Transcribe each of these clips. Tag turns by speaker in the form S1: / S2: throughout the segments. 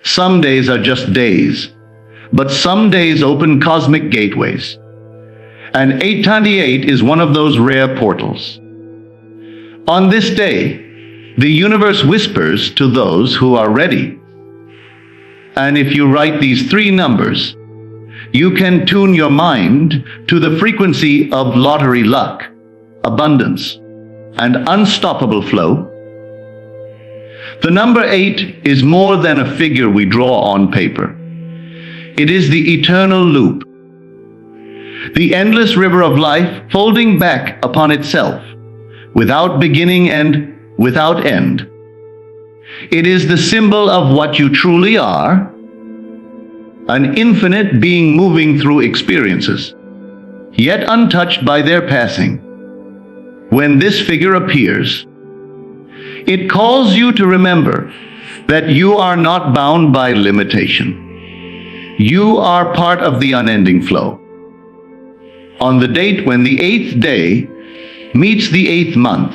S1: Some days are just days, but some days open cosmic gateways. And 828 is one of those rare portals. On this day, the universe whispers to those who are ready. And if you write these three numbers, you can tune your mind to the frequency of lottery luck, abundance, and unstoppable flow. The number 8 is more than a figure we draw on paper. It is the eternal loop, the endless river of life folding back upon itself, without beginning and without end. It is the symbol of what you truly are, an infinite being moving through experiences, yet untouched by their passing. When this figure appears, it calls you to remember that you are not bound by limitation. You are part of the unending flow. On the date when the 8th day meets the 8th month,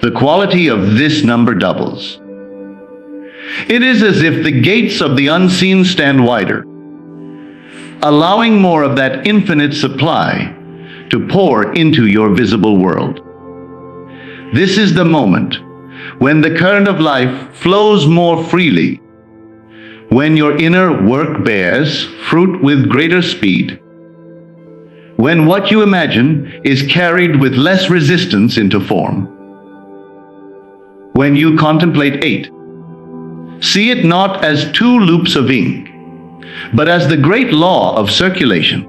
S1: the quality of this number doubles. It is as if the gates of the unseen stand wider, allowing more of that infinite supply to pour into your visible world. This is the moment when the current of life flows more freely, when your inner work bears fruit with greater speed, when what you imagine is carried with less resistance into form. When you contemplate 8, see it not as two loops of ink, but as the great law of circulation.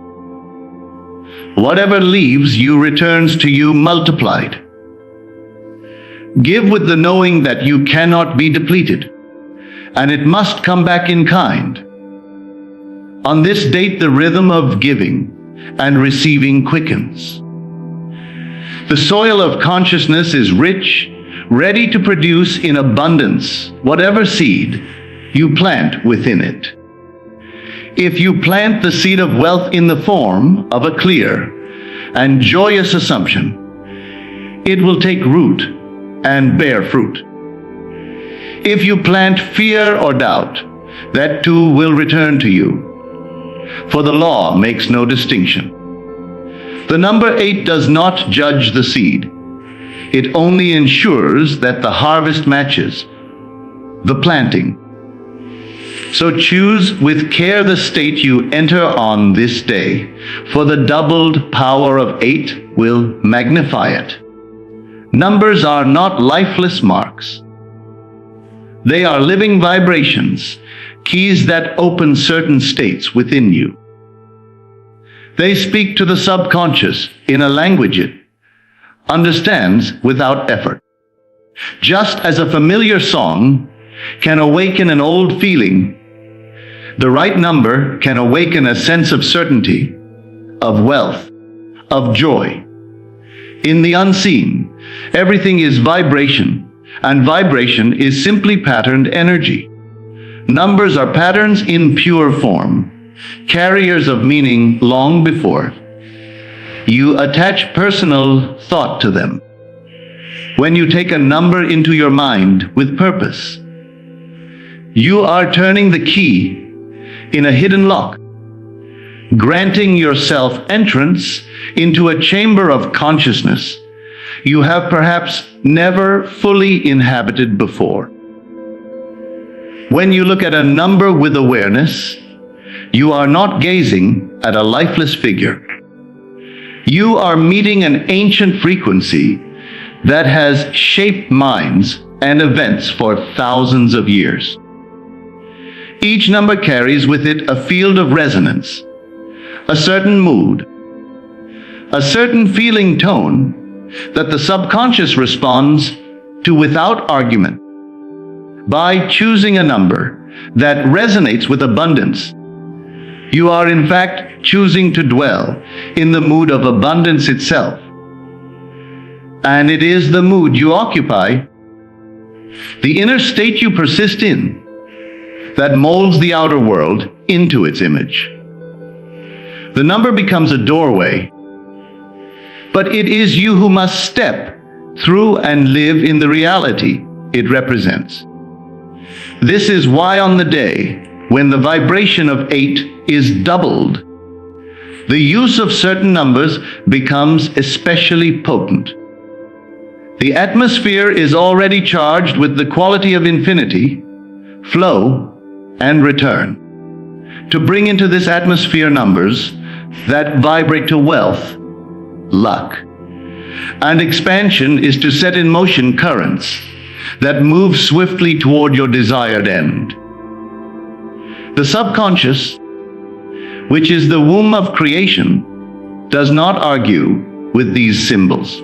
S1: Whatever leaves you returns to you multiplied. Give with the knowing that you cannot be depleted, and it must come back in kind. On this date, the rhythm of giving and receiving quickens. The soil of consciousness is rich, ready to produce in abundance whatever seed you plant within it. If you plant the seed of wealth in the form of a clear and joyous assumption, it will take root and bear fruit. If you plant fear or doubt, that too will return to you. For the law makes no distinction. The number 8 does not judge the seed. It only ensures that the harvest matches the planting. So choose with care the state you enter on this day, for the doubled power of 8 will magnify it. Numbers are not lifeless marks. They are living vibrations, keys that open certain states within you. They speak to the subconscious in a language it understands without effort. Just as a familiar song can awaken an old feeling, the right number can awaken a sense of certainty, of wealth, of joy. In the unseen, everything is vibration, and vibration is simply patterned energy. Numbers are patterns in pure form, carriers of meaning long before you attach personal thought to them. When you take a number into your mind with purpose, you are turning the key in a hidden lock, granting yourself entrance into a chamber of consciousness you have perhaps never fully inhabited before. When you look at a number with awareness, you are not gazing at a lifeless figure. You are meeting an ancient frequency that has shaped minds and events for thousands of years. Each number carries with it a field of resonance, a certain mood, a certain feeling tone that the subconscious responds to without argument. By choosing a number that resonates with abundance, you are in fact choosing to dwell in the mood of abundance itself. And it is the mood you occupy, the inner state you persist in, that molds the outer world into its image. The number becomes a doorway, but it is you who must step through and live in the reality it represents. This is why on the day when the vibration of 8 is doubled, the use of certain numbers becomes especially potent. The atmosphere is already charged with the quality of infinity, flow, and return. To bring into this atmosphere numbers that vibrate to wealth, luck, and expansion is to set in motion currents that move swiftly toward your desired end. The subconscious, which is the womb of creation, does not argue with these symbols.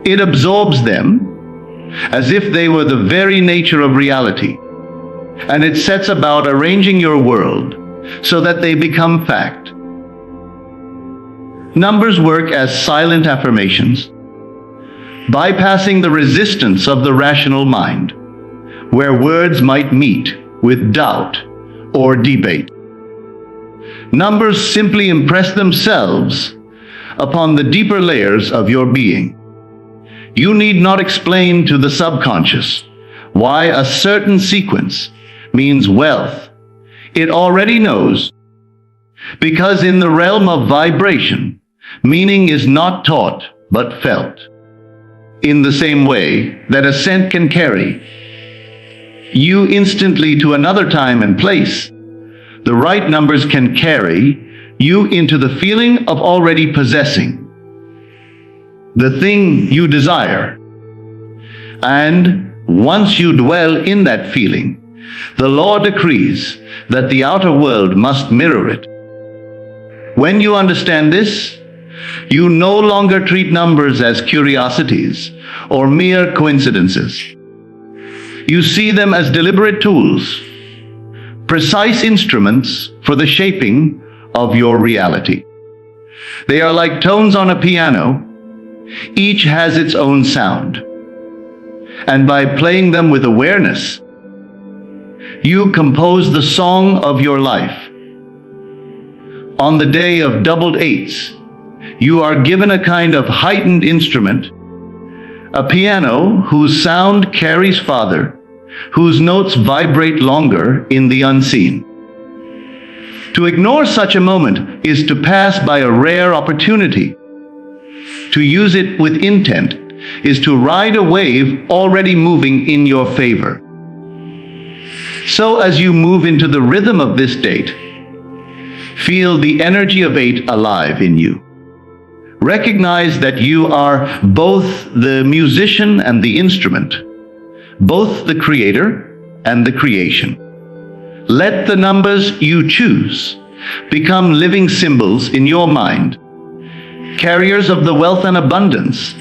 S1: It absorbs them as if they were the very nature of reality, and it sets about arranging your world so that they become fact. Numbers work as silent affirmations, bypassing the resistance of the rational mind, where words might meet with doubt or debate. Numbers simply impress themselves upon the deeper layers of your being. You need not explain to the subconscious why a certain sequence means wealth. It already knows, because in the realm of vibration, meaning is not taught but felt. In the same way that a scent can carry you instantly to another time and place, the right numbers can carry you into the feeling of already possessing the thing you desire. And once you dwell in that feeling, the law decrees that the outer world must mirror it. When you understand this, you no longer treat numbers as curiosities or mere coincidences. You see them as deliberate tools, precise instruments for the shaping of your reality. They are like tones on a piano. Each has its own sound. And by playing them with awareness, you compose the song of your life. On the day of doubled eights, you are given a kind of heightened instrument, a piano whose sound carries farther, whose notes vibrate longer in the unseen. To ignore such a moment is to pass by a rare opportunity. To use it with intent is to ride a wave already moving in your favor. So as you move into the rhythm of this date, feel the energy of 8 alive in you. Recognize that you are both the musician and the instrument, both the creator and the creation. Let the numbers you choose become living symbols in your mind, carriers of the wealth and abundance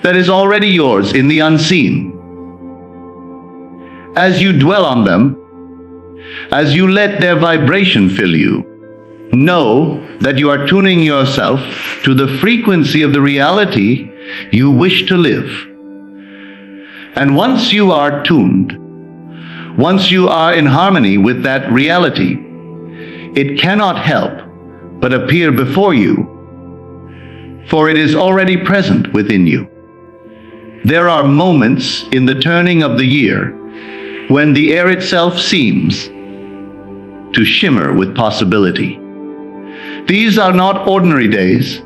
S1: that is already yours in the unseen. As you dwell on them, as you let their vibration fill you, know that you are tuning yourself to the frequency of the reality you wish to live. And once you are tuned, once you are in harmony with that reality, it cannot help but appear before you, for it is already present within you. There are moments in the turning of the year when the air itself seems to shimmer with possibility. These are not ordinary days,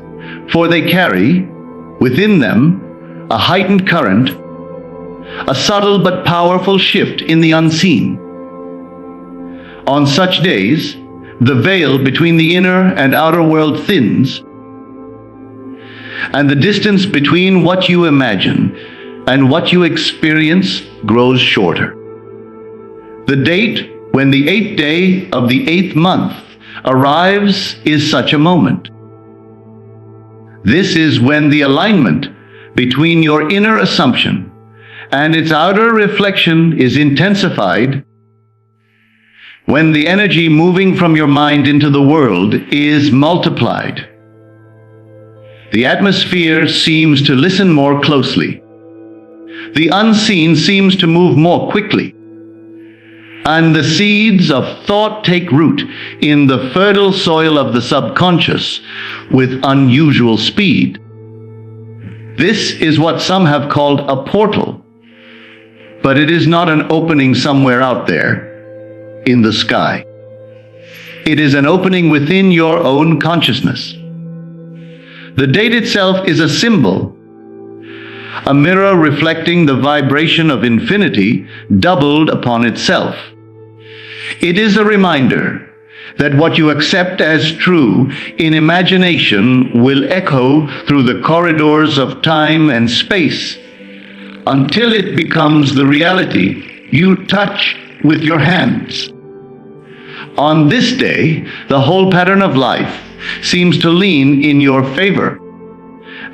S1: for they carry within them a heightened current, a subtle but powerful shift in the unseen. On such days, the veil between the inner and outer world thins, and the distance between what you imagine and what you experience grows shorter. The date when the 8th day of the 8th month arrives is such a moment. This is when the alignment between your inner assumption and its outer reflection is intensified, when the energy moving from your mind into the world is multiplied. The atmosphere seems to listen more closely. The unseen seems to move more quickly. And the seeds of thought take root in the fertile soil of the subconscious with unusual speed. This is what some have called a portal, but it is not an opening somewhere out there in the sky. It is an opening within your own consciousness. The date itself is a symbol, a mirror reflecting the vibration of infinity doubled upon itself. It is a reminder that what you accept as true in imagination will echo through the corridors of time and space until it becomes the reality you touch with your hands. On this day, the whole pattern of life seems to lean in your favor,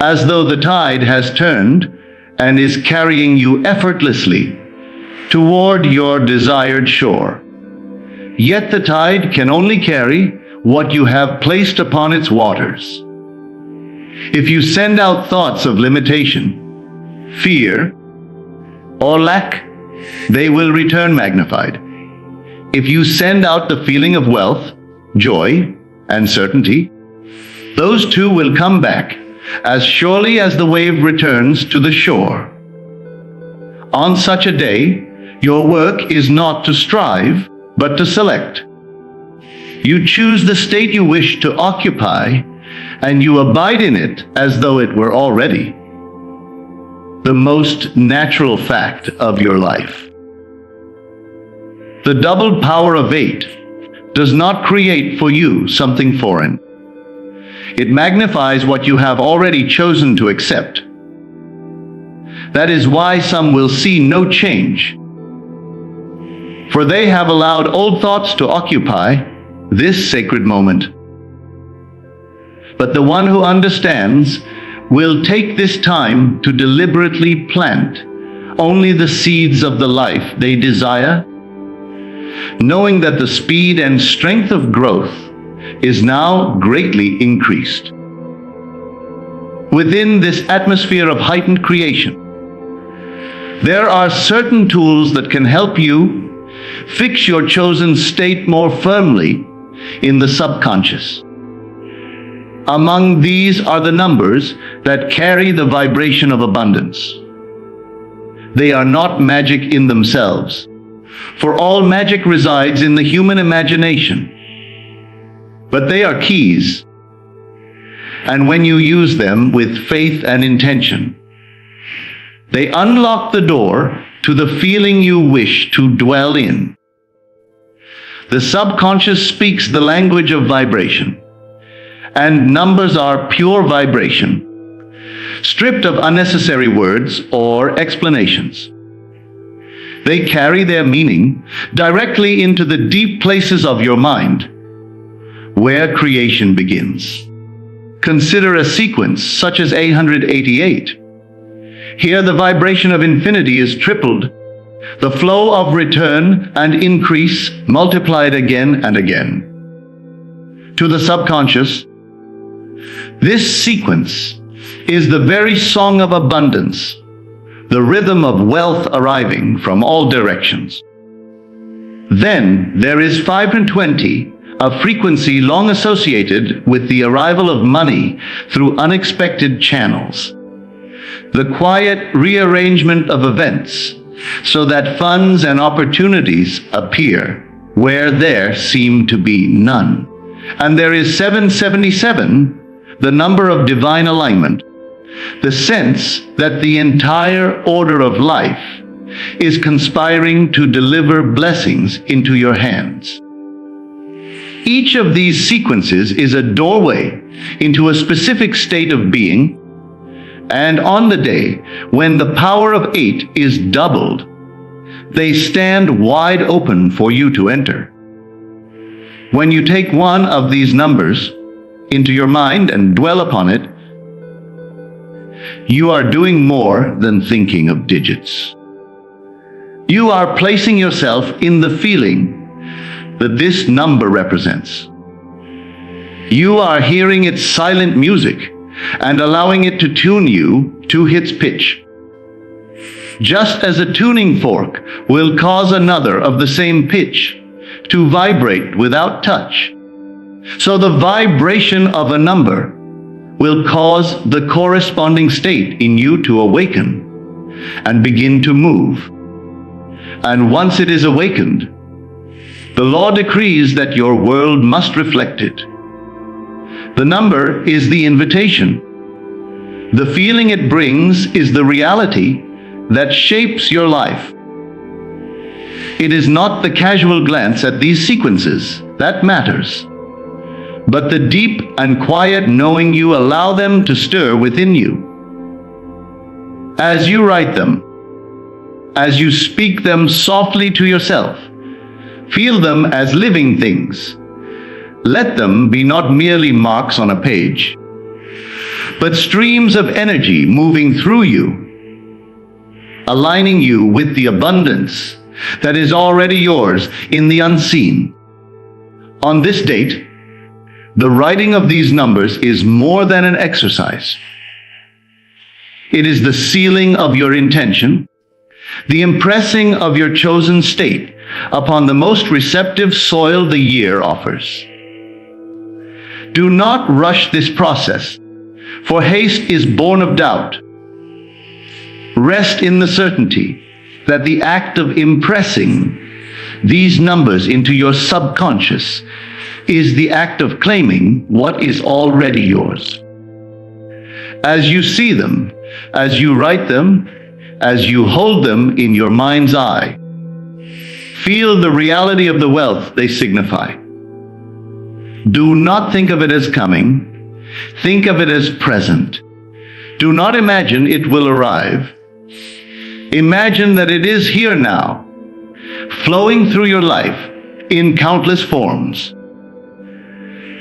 S1: as though the tide has turned and is carrying you effortlessly toward your desired shore. Yet the tide can only carry what you have placed upon its waters. If you send out thoughts of limitation, fear, or lack, they will return magnified. If you send out the feeling of wealth, joy, and certainty, those too will come back as surely as the wave returns to the shore. On such a day, your work is not to strive, but to select. You choose the state you wish to occupy, and you abide in it as though it were already the most natural fact of your life. The doubled power of 8 does not create for you something foreign. It magnifies what you have already chosen to accept. That is why some will see no change, for they have allowed old thoughts to occupy this sacred moment. But the one who understands will take this time to deliberately plant only the seeds of the life they desire, knowing that the speed and strength of growth is now greatly increased. Within this atmosphere of heightened creation, there are certain tools that can help you fix your chosen state more firmly in the subconscious. Among these are the numbers that carry the vibration of abundance. They are not magic in themselves, for all magic resides in the human imagination. But they are keys, and when you use them with faith and intention, they unlock the door to the feeling you wish to dwell in. The subconscious speaks the language of vibration, and numbers are pure vibration, stripped of unnecessary words or explanations. They carry their meaning directly into the deep places of your mind, where creation begins. Consider a sequence such as 888. Here the vibration of infinity is tripled, the flow of return and increase multiplied again and again. To the subconscious, this sequence is the very song of abundance, the rhythm of wealth arriving from all directions. Then there is 520, a frequency long associated with the arrival of money through unexpected channels. The quiet rearrangement of events so that funds and opportunities appear where there seem to be none. And there is 777, the number of divine alignment, the sense that the entire order of life is conspiring to deliver blessings into your hands. Each of these sequences is a doorway into a specific state of being, and on the day when the power of 8 is doubled, they stand wide open for you to enter. When you take one of these numbers into your mind and dwell upon it, you are doing more than thinking of digits. You are placing yourself in the feeling that this number represents. You are hearing its silent music and allowing it to tune you to its pitch. Just as a tuning fork will cause another of the same pitch to vibrate without touch, so the vibration of a number will cause the corresponding state in you to awaken and begin to move. And once it is awakened, the law decrees that your world must reflect it. The number is the invitation. The feeling it brings is the reality that shapes your life. It is not the casual glance at these sequences that matters, but the deep and quiet knowing you allow them to stir within you. As you write them, as you speak them softly to yourself, feel them as living things. Let them be not merely marks on a page, but streams of energy moving through you, aligning you with the abundance that is already yours in the unseen. On this date, the writing of these numbers is more than an exercise. It is the sealing of your intention, the impressing of your chosen state upon the most receptive soil the year offers. Do not rush this process, for haste is born of doubt. Rest in the certainty that the act of impressing these numbers into your subconscious is the act of claiming what is already yours. As you see them, as you write them, as you hold them in your mind's eye, feel the reality of the wealth they signify. Do not think of it as coming. Think of it as present. Do not imagine it will arrive. Imagine that it is here now, flowing through your life in countless forms.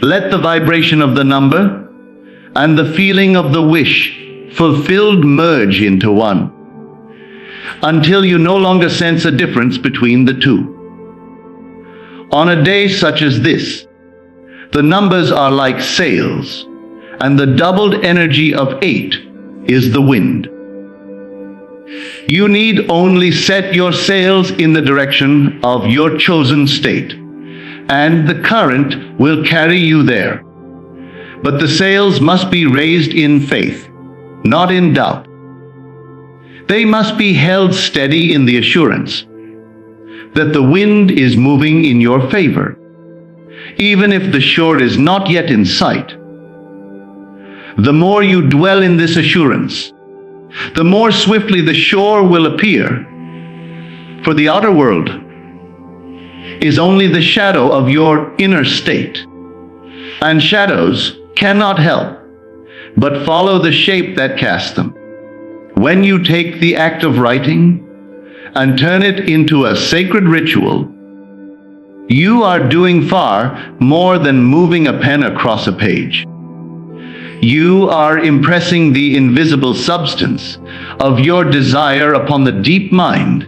S1: Let the vibration of the number and the feeling of the wish fulfilled merge into one, until you no longer sense a difference between the two. On a day such as this, the numbers are like sails, and the doubled energy of 8 is the wind. You need only set your sails in the direction of your chosen state, and the current will carry you there. But the sails must be raised in faith, not in doubt. They must be held steady in the assurance that the wind is moving in your favor, even if the shore is not yet in sight. The more you dwell in this assurance, the more swiftly the shore will appear, for the outer world is only the shadow of your inner state, and shadows cannot help but follow the shape that casts them. When you take the act of writing and turn it into a sacred ritual, you are doing far more than moving a pen across a page. You are impressing the invisible substance of your desire upon the deep mind,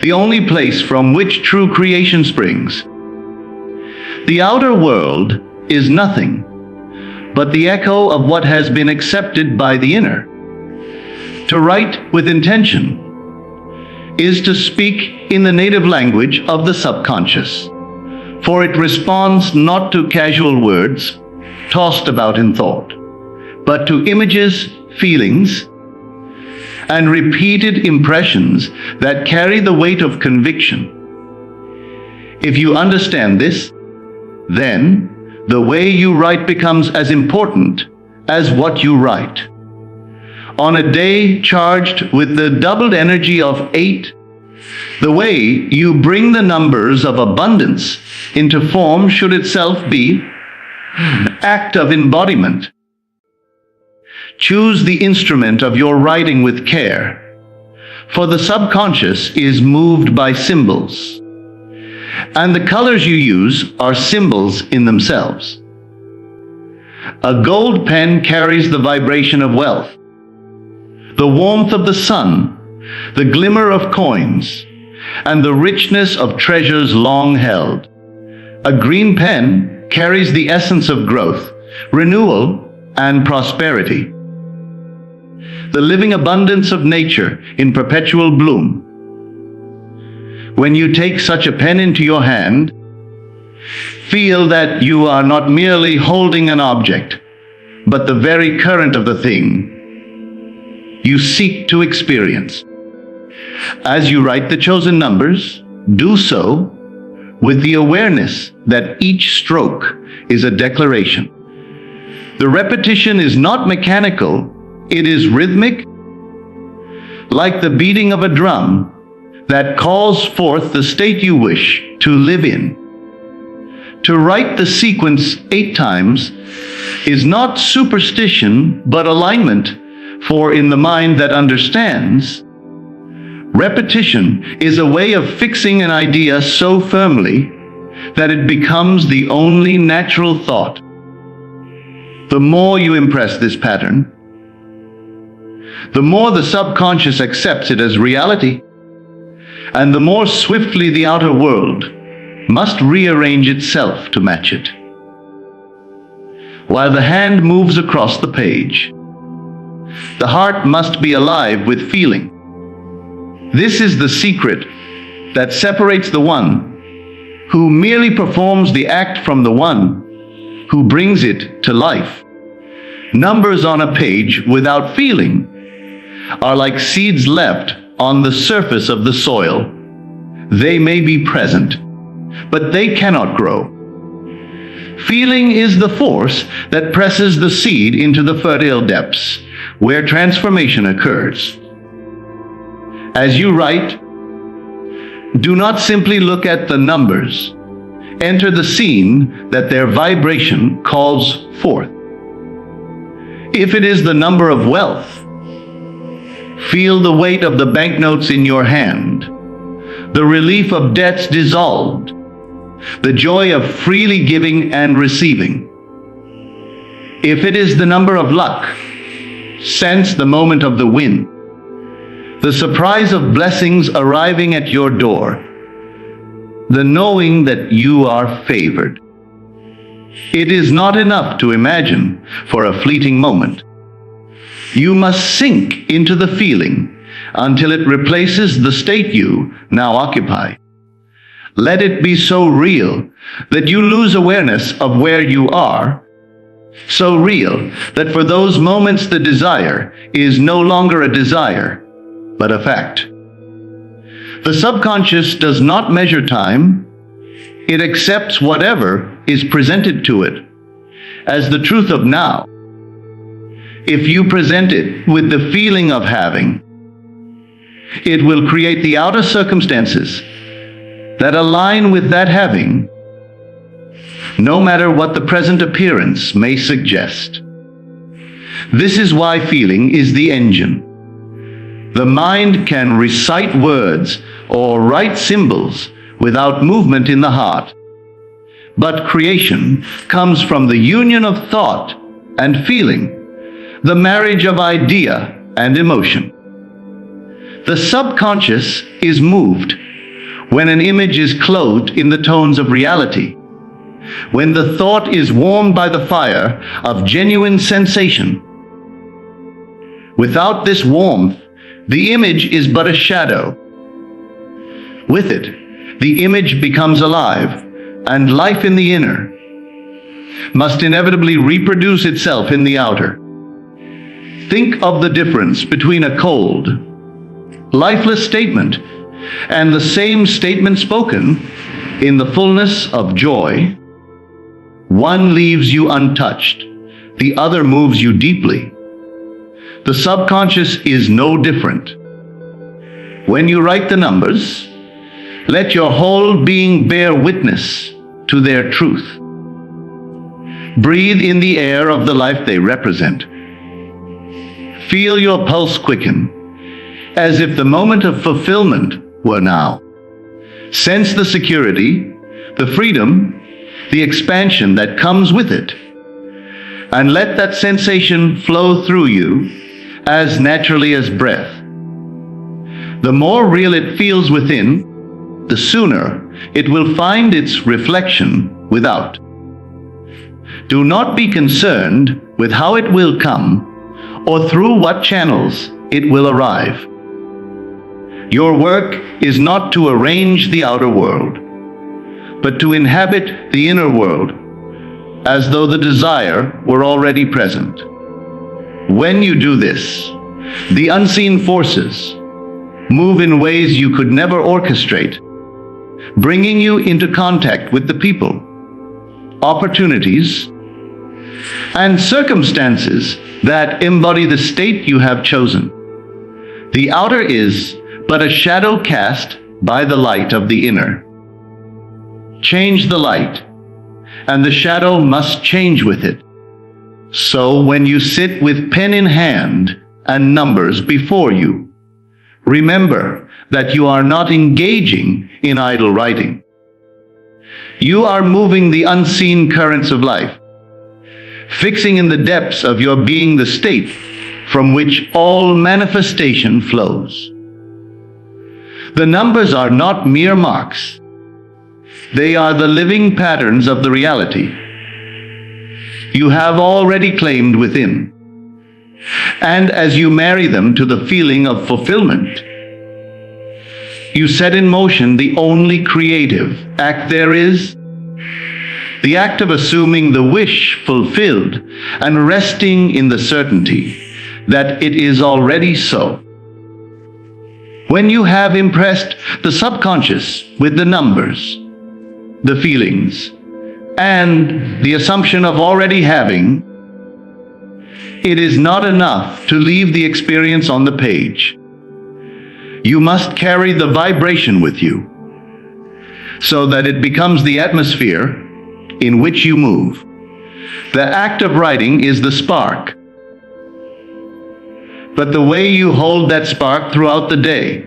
S1: the only place from which true creation springs. The outer world is nothing but the echo of what has been accepted by the inner. To write with intention is to speak in the native language of the subconscious, for it responds not to casual words tossed about in thought, but to images, feelings, and repeated impressions that carry the weight of conviction. If you understand this, then the way you write becomes as important as what you write. On a day charged with the doubled energy of 8, the way you bring the numbers of abundance into form should itself be an act of embodiment. Choose the instrument of your writing with care, for the subconscious is moved by symbols, and the colors you use are symbols in themselves. A gold pen carries the vibration of wealth, the warmth of the sun, the glimmer of coins, and the richness of treasures long held. A green pen carries the essence of growth, renewal, and prosperity. The living abundance of nature in perpetual bloom. When you take such a pen into your hand, feel that you are not merely holding an object, but the very current of the thing you seek to experience. As you write the chosen numbers, do so with the awareness that each stroke is a declaration. The repetition is not mechanical, it is rhythmic, like the beating of a drum that calls forth the state you wish to live in. To write the sequence 8 times is not superstition, but alignment, for in the mind that understands, repetition is a way of fixing an idea so firmly that it becomes the only natural thought. The more you impress this pattern, the more the subconscious accepts it as reality, and the more swiftly the outer world must rearrange itself to match it. While the hand moves across the page, the heart must be alive with feeling. This is the secret that separates the one who merely performs the act from the one who brings it to life. Numbers on a page without feeling are like seeds left on the surface of the soil. They may be present, but they cannot grow. Feeling is the force that presses the seed into the fertile depths, where transformation occurs. As you write, do not simply look at the numbers. Enter the scene that their vibration calls forth. If it is the number of wealth, feel the weight of the banknotes in your hand, the relief of debts dissolved, the joy of freely giving and receiving. If it is the number of luck, sense the moment of the win, the surprise of blessings arriving at your door, the knowing that you are favored. It is not enough to imagine for a fleeting moment. You must sink into the feeling until it replaces the state you now occupy. Let it be so real that you lose awareness of where you are, so real that for those moments the desire is no longer a desire, but a fact. The subconscious does not measure time. It accepts whatever is presented to it as the truth of now. If you present it with the feeling of having, it will create the outer circumstances that align with that having, no matter what the present appearance may suggest. This is why feeling is the engine. The mind can recite words or write symbols without movement in the heart. But creation comes from the union of thought and feeling, the marriage of idea and emotion. The subconscious is moved when an image is clothed in the tones of reality, when the thought is warmed by the fire of genuine sensation. Without this warmth, the image is but a shadow. With it, the image becomes alive, and life in the inner must inevitably reproduce itself in the outer. Think of the difference between a cold, lifeless statement and the same statement spoken in the fullness of joy. One leaves you untouched, the other moves you deeply. The subconscious is no different. When you write the numbers, let your whole being bear witness to their truth. Breathe in the air of the life they represent. Feel your pulse quicken, as if the moment of fulfillment were now. Sense the security, the freedom, the expansion that comes with it, and let that sensation flow through you as naturally as breath. The more real it feels within, the sooner it will find its reflection without. Do not be concerned with how it will come or through what channels it will arrive. Your work is not to arrange the outer world, but to inhabit the inner world as though the desire were already present. When you do this, the unseen forces, move in ways you could never orchestrate, bringing you into contact with the people, opportunities, and circumstances that embody the state you have chosen. The outer is but a shadow cast by the light of the inner. Change the light, and the shadow must change with it. So when you sit with pen in hand and numbers before you, remember that you are not engaging in idle writing. You are moving the unseen currents of life, fixing in the depths of your being the state from which all manifestation flows. The numbers are not mere marks. They are the living patterns of the reality you have already claimed within. And as you marry them to the feeling of fulfillment, you set in motion the only creative act there is, the act of assuming the wish fulfilled and resting in the certainty that it is already so. When you have impressed the subconscious with the numbers, the feelings, and the assumption of already having, it is not enough to leave the experience on the page. You must carry the vibration with you, so that it becomes the atmosphere in which you move. The act of writing is the spark, but the way you hold that spark throughout the day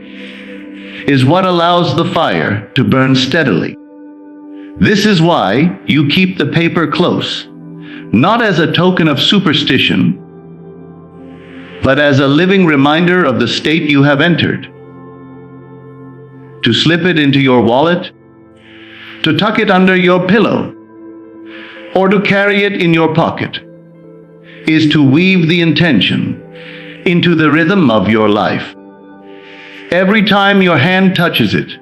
S1: is what allows the fire to burn steadily. This is why you keep the paper close, not as a token of superstition, but as a living reminder of the state you have entered. To slip it into your wallet, to tuck it under your pillow, or to carry it in your pocket, is to weave the intention into the rhythm of your life. Every time your hand touches it,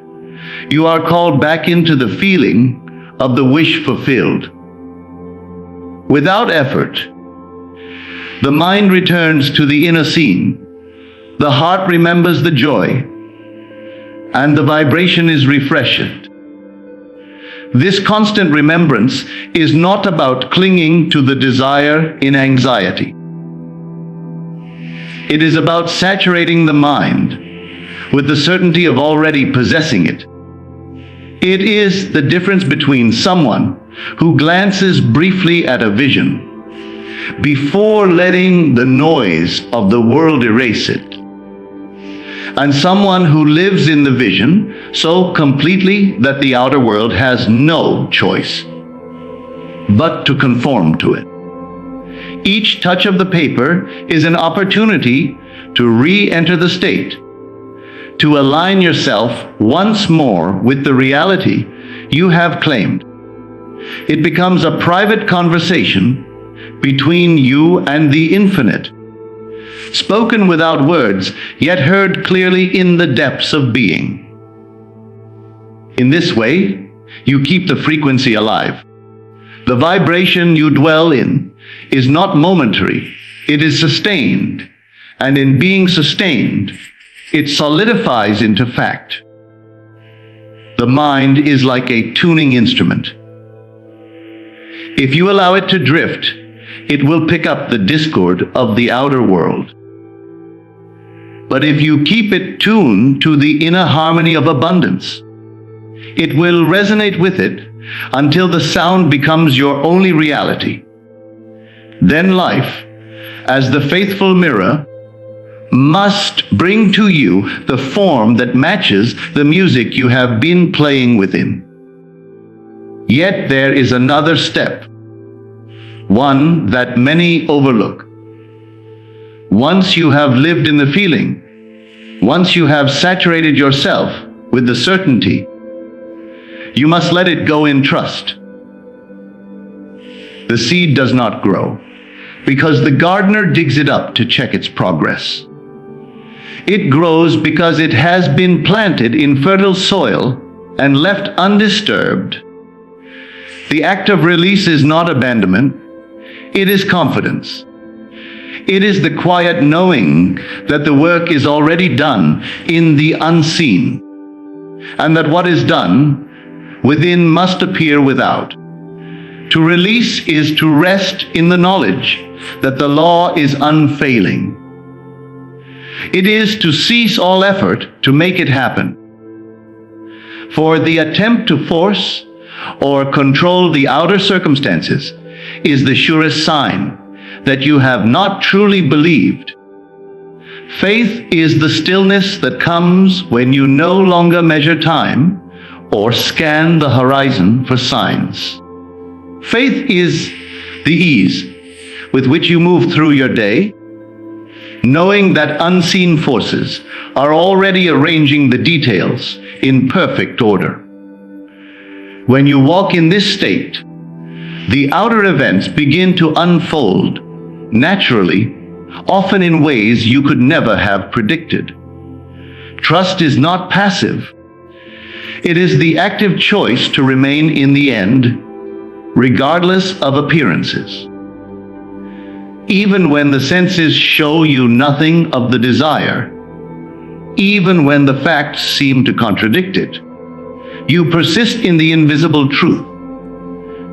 S1: you are called back into the feeling of the wish fulfilled. Without effort, the mind returns to the inner scene, the heart remembers the joy, and the vibration is refreshed. This constant remembrance is not about clinging to the desire in anxiety. It is about saturating the mind with the certainty of already possessing it. It is the difference between someone who glances briefly at a vision before letting the noise of the world erase it, and someone who lives in the vision so completely that the outer world has no choice but to conform to it. Each touch of the paper is an opportunity to re-enter the state, to align yourself once more with the reality you have claimed. It becomes a private conversation between you and the infinite, spoken without words, yet heard clearly in the depths of being. In this way, you keep the frequency alive. The vibration you dwell in is not momentary, it is sustained, and in being sustained, it solidifies into fact. The mind is like a tuning instrument. If you allow it to drift, it will pick up the discord of the outer world. But if you keep it tuned to the inner harmony of abundance, it will resonate with it until the sound becomes your only reality. Then life, as the faithful mirror, must bring to you the form that matches the music you have been playing within. Yet there is another step, one that many overlook. Once you have lived in the feeling, once you have saturated yourself with the certainty, you must let it go in trust. The seed does not grow because the gardener digs it up to check its progress. It grows because it has been planted in fertile soil and left undisturbed. The act of release is not abandonment, it is confidence. It is the quiet knowing that the work is already done in the unseen, and that what is done within must appear without. To release is to rest in the knowledge that the law is unfailing. It is to cease all effort to make it happen. For the attempt to force or control the outer circumstances is the surest sign that you have not truly believed. Faith is the stillness that comes when you no longer measure time or scan the horizon for signs. Faith is the ease with which you move through your day, knowing that unseen forces are already arranging the details in perfect order. When you walk in this state, the outer events begin to unfold naturally, often in ways you could never have predicted. Trust is not passive. It is the active choice to remain in the end, regardless of appearances. Even when the senses show you nothing of the desire, even when the facts seem to contradict it, you persist in the invisible truth.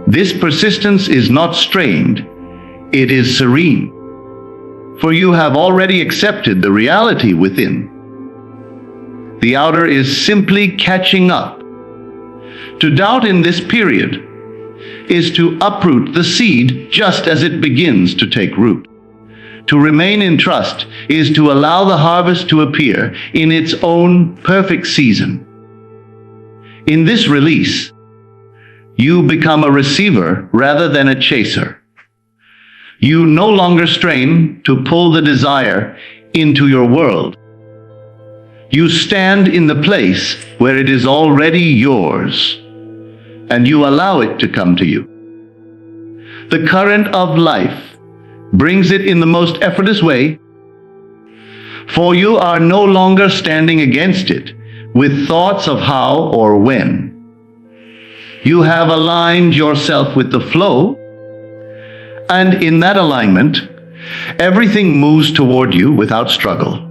S1: This persistence is not strained, it is serene. For you have already accepted the reality within. The outer is simply catching up. To doubt in this period is to uproot the seed just as it begins to take root. To remain in trust is to allow the harvest to appear in its own perfect season. In this release, you become a receiver rather than a chaser. You no longer strain to pull the desire into your world. You stand in the place where it is already yours, and you allow it to come to you. The current of life brings it in the most effortless way, for you are no longer standing against it with thoughts of how or when. You have aligned yourself with the flow, and in that alignment, everything moves toward you without struggle.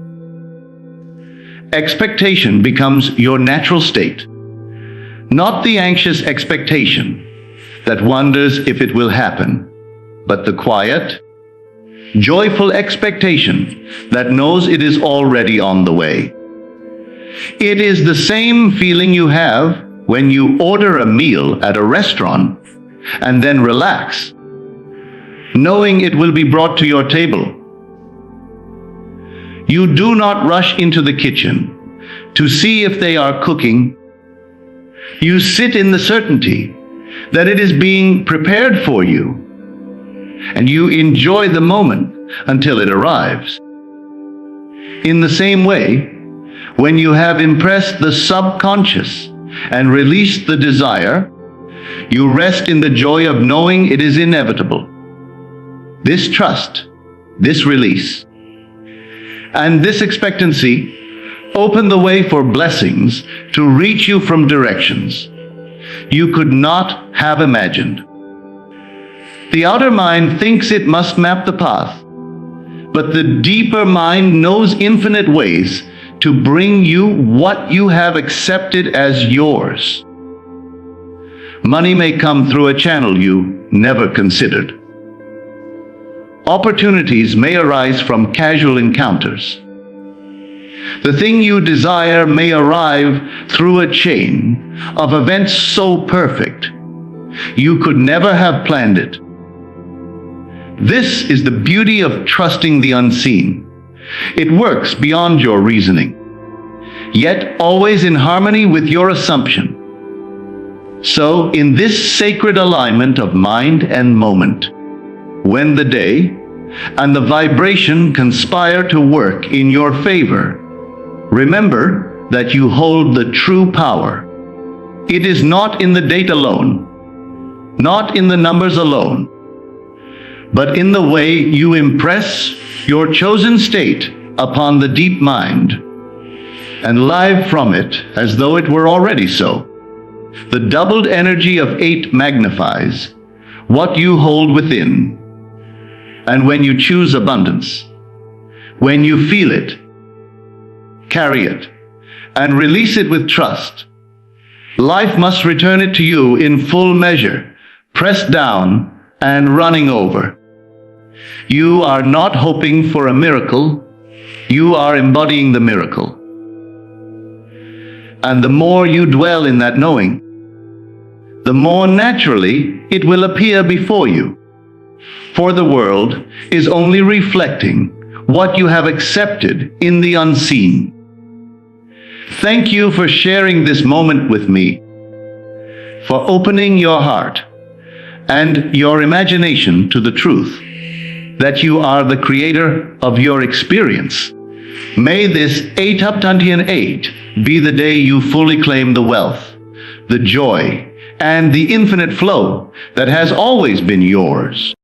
S1: Expectation becomes your natural state, not the anxious expectation that wonders if it will happen, but the quiet, joyful expectation that knows it is already on the way. It is the same feeling you have when you order a meal at a restaurant and then relax, knowing it will be brought to your table. You do not rush into the kitchen to see if they are cooking. You sit in the certainty that it is being prepared for you, and you enjoy the moment until it arrives. In the same way, when you have impressed the subconscious and released the desire, you rest in the joy of knowing it is inevitable. This trust, this release, and this expectancy open the way for blessings to reach you from directions you could not have imagined. The outer mind thinks it must map the path, but the deeper mind knows infinite ways to bring you what you have accepted as yours. Money may come through a channel you never considered. Opportunities may arise from casual encounters. The thing you desire may arrive through a chain of events so perfect you could never have planned it. This is the beauty of trusting the unseen. It works beyond your reasoning, yet always in harmony with your assumption. So, in this sacred alignment of mind and moment, when the day and the vibration conspire to work in your favor, remember that you hold the true power. It is not in the date alone, not in the numbers alone, but in the way you impress your chosen state upon the deep mind and live from it as though it were already so. The doubled energy of 8 magnifies what you hold within, And when you choose abundance, when you feel it, carry it, and release it with trust, life must return it to you in full measure, pressed down and running over. You are not hoping for a miracle, you are embodying the miracle. And the more you dwell in that knowing, the more naturally it will appear before you. For the world is only reflecting what you have accepted in the unseen. Thank you for sharing this moment with me, for opening your heart and your imagination to the truth that you are the creator of your experience. May this 8 Heptantian 8 be the day you fully claim the wealth, the joy, and the infinite flow that has always been yours.